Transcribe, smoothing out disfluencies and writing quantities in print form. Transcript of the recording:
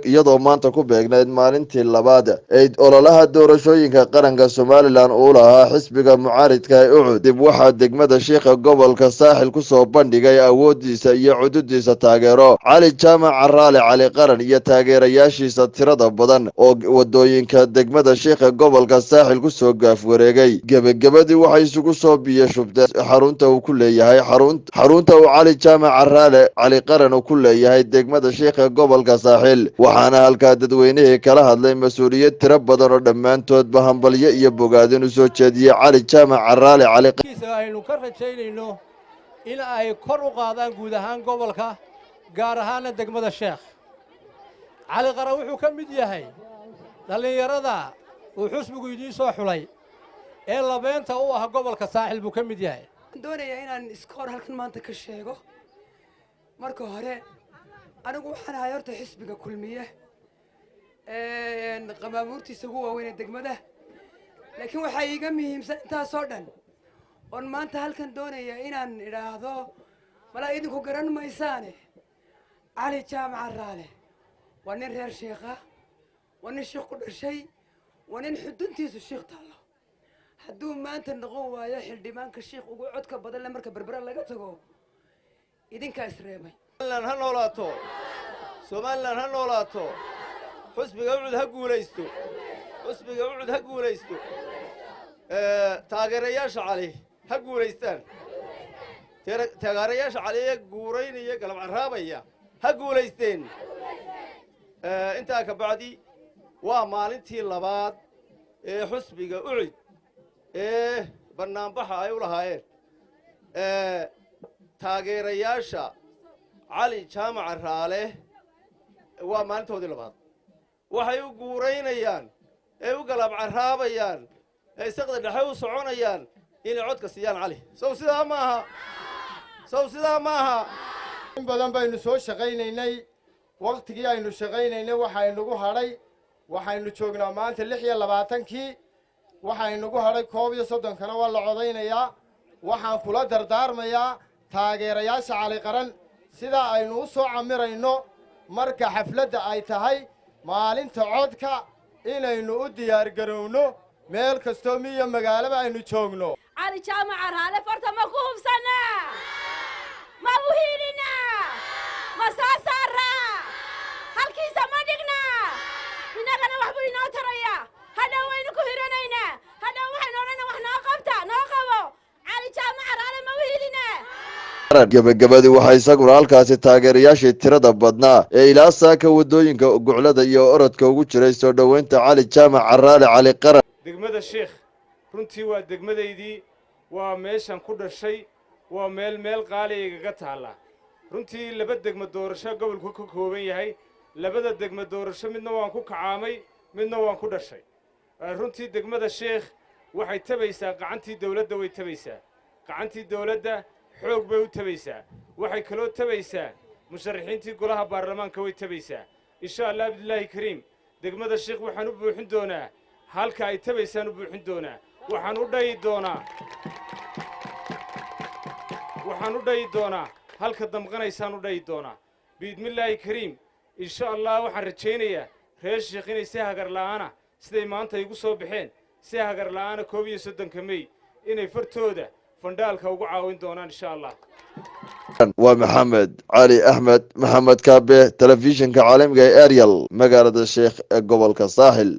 iyadoo maanta ku beegnayd maalintii labaad ee ololaha doorashooyinka qaranka Somaliland uu lahaa xisbiga mucaaridka ee UCUD. dib waxaa degmada Sheekh gobolka Saaxil ku soo bandhigay awoodiisa iyo xuduudiisa taageero Cali Jaamac Caraale Cali Qaran iyo taageerayaashiisa tirada badan oo wadooyinka degmada Sheekh gobolka Saaxil ku soo gaaf wareegay. gabagabadii waxay isugu soo biyo shubtay xarunta uu ku leeyahay xarunta uu Cali Jaamac Caraale Cali Qaran uu ku leeyahay degmada Sheekh gobolka Saaxil, waxaana halka dadweynaha kala hadlay mas'uuliyad tiro badan oo dhammaantoodba hambalyo iyo bogaadin u soo jeediyay Cali Jaamac Caraale Cali Qaran. aynu ka rajaynayno in ay kor u qaadaan guud ahaan gobolka gaar ahaan degmada Sheekh. Cali Qaran wuxuu ka mid yahay dhalinyarada uu xusbigu idin soo xulay ee labeenta u ah gobolka Saaxil buu ka mid yahay. doonaya inaan iskoor halkan maanta ka sheego. marka hore anigu waxaan ahay horta xisbiga kulmiye qamaamuurtiisa ugu waaweyn ee degmada, laakiin waxaa iiga muhiimsan intaasoo dhan oon maanta halkan doonaya inaan idhaahdo malaa idinku garan maysaane Cali Jaamac Caraale waa nin reer Sheekha, waa nin Sheekh ku dhashay, waa nin xuduntiisu Sheekh taalo. hadduu maanta noqon waayo xildhibaanka Sheekh ugu codka badan marka berbera laga tago idinka isreebay. Somaliland ha noolaato, xusbiga UCUD ha guulaysto, xusbiga UCUD ha guulaysto, taageerayaasha Cali ha guulaystaan, taageerayaasha Cali ee guuraynaya galab caraabaya ha guulaysteen. intaa ka bacdi waa maalintii labaad ee xusbiga UCUD ee barnaamijka ay u lahaayeen taageerayaasha Cali Jaamac Caraale waa maalintoodii labaad. waxay u guuraynayaan ee u galab caraabayaan ee saqda dhexe u soconayaan inay codka siiyaan Cali. sow sidaa maaha in badan baynu soo shaqaynaynay, waqtigii aynu shaqaynaynay waxaynugu hadhay, waxaynu joognaa maanta 26kii, waxaynugu hadhay 31kana waa la codaynayaa. waxaan kula dardaarmayaa taageerayaasha Cali Qaran sida aynu u soo camirayno marka xafladda ay tahay maalinta codka inaynu u diyaar garowno meel kastoo miyo magaalaba aynu joogno. Cali Jaamac Caraale farta ma ku hubsanaa, ma u hiilinaa, ma soo saaraa, halkiisa ma dhignaa, innagana wax buu inoo tarayaa. hadhow waynu ku hiranaynaa, hadhow waxaynu odhanaa wax noo qabta noo qabo. Cali Jaamac Caraale ma u hiilinaa. gabagabadii waxaa isaguna halkaasi taageerayaashii tirada badnaa ee ilaa saaka wadooyinka guclada iyo orodka ugu jiray soo dhoweynta Cali Jaamac Caraale Cali Qaran. degmada Sheekh runtii waa degmadaydii, waa meeshan ku dhashay, waa meel qaali igaga taala. runtii laba degmo doorasho gobolku ka kooban yahay, labada degmo doorasho midna waan ku kacaamay, midna waan ku dhashay. runtii degmada Sheekh waxay tabaysaa gacantii dawladda, way tabaysaa gacantii dawladda xoog bay u tabaysaa. waxay kaloo tabaysaa musharaxiintii golaha baarlamaanka way tabaysaa. insha Allah billaahi kariim degmada Sheekh waxaan u buuxin doonaa halka ay tabaysaan u buuxin doonaa. waxaan u dhayi doonaa halka damqanaysaan u dhayi doonaa biidmillaahi kariim. insha Allah waxaan rajaynayaa reer Sheekh inay si hagar la'aana siday maanta igu soo baxeen si hagar la'aana 31 May inay fartooda fandaalka ugu caawin doonaan insha Allah. waa Maxamed Cali Axmed Maxamed Kaabe, telefishinka caalamiga ee Ariel, magaalada Sheekh ee gobolka Saaxil.